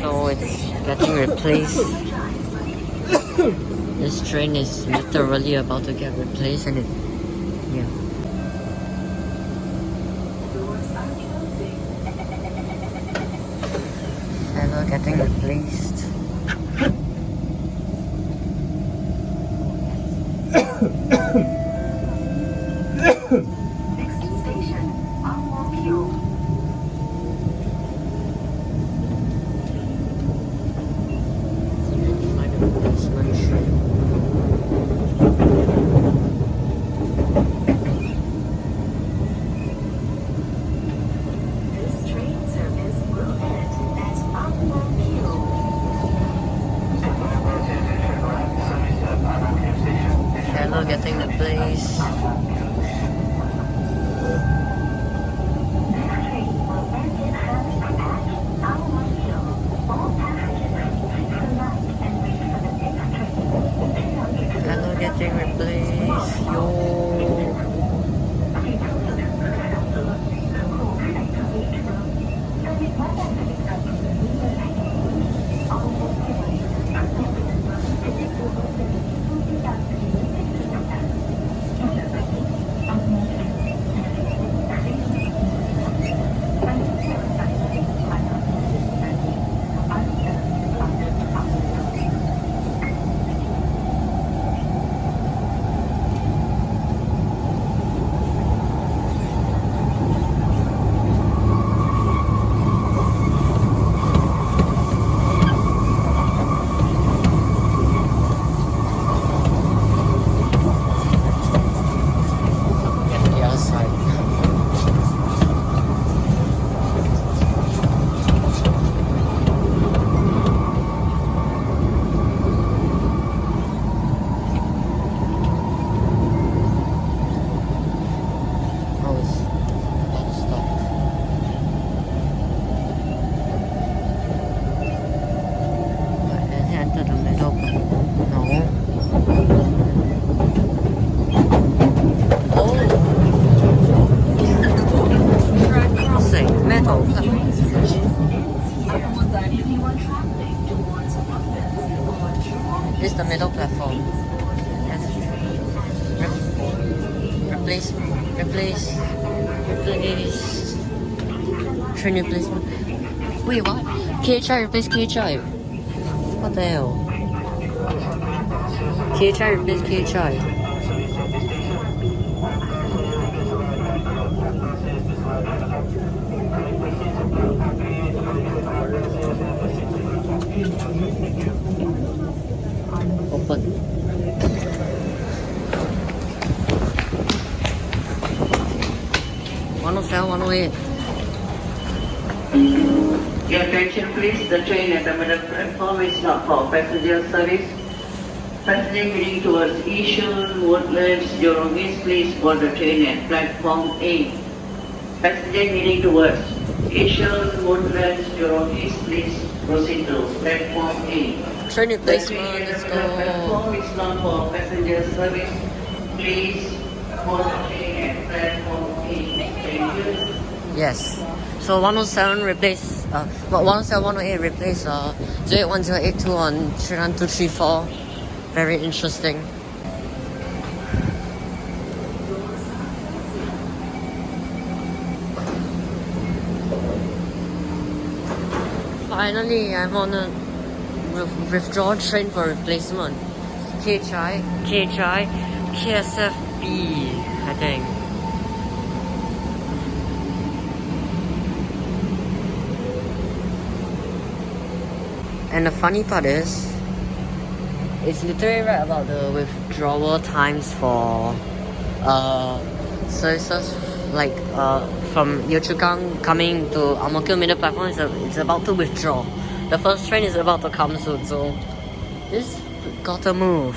So it's getting replaced. This train is literally about to get replaced, and yeah. Ever getting replaced. Next station, Amwakyo. Find a replacement train. This train service will end at Amwakyo. Hello, getting replaced. Hello, getting replaced. Yo. This is the middle platform. Yes. Replace. Train replacement. Wait, what? KHI replace KHI. What the hell? KHI replace KHI. Open. One oh seven, 108. Your attention please, the train at the middle platform is not for passenger service. Passenger heading towards Yishun, Woodlands, Jurong East, please board the train at platform A. Passenger heading towards Yishun, Woodlands, Jurong East, please proceed to platform A. Train The replacement, train let's at the platform go. is not for passenger service. Please board the train at platform A. Thank you. Yes. So 107 replace, 107, 108 replace 081082 on 39234. Very interesting. Finally, I'm on a withdrawn train for replacement. KHI, KSFB, I think. And the funny part is, it's literally right about the withdrawal times for services like from Yio Chu Kang coming to Ang Mo Kio middle platform. It's about to withdraw. The first train is about to come soon, so this gotta move.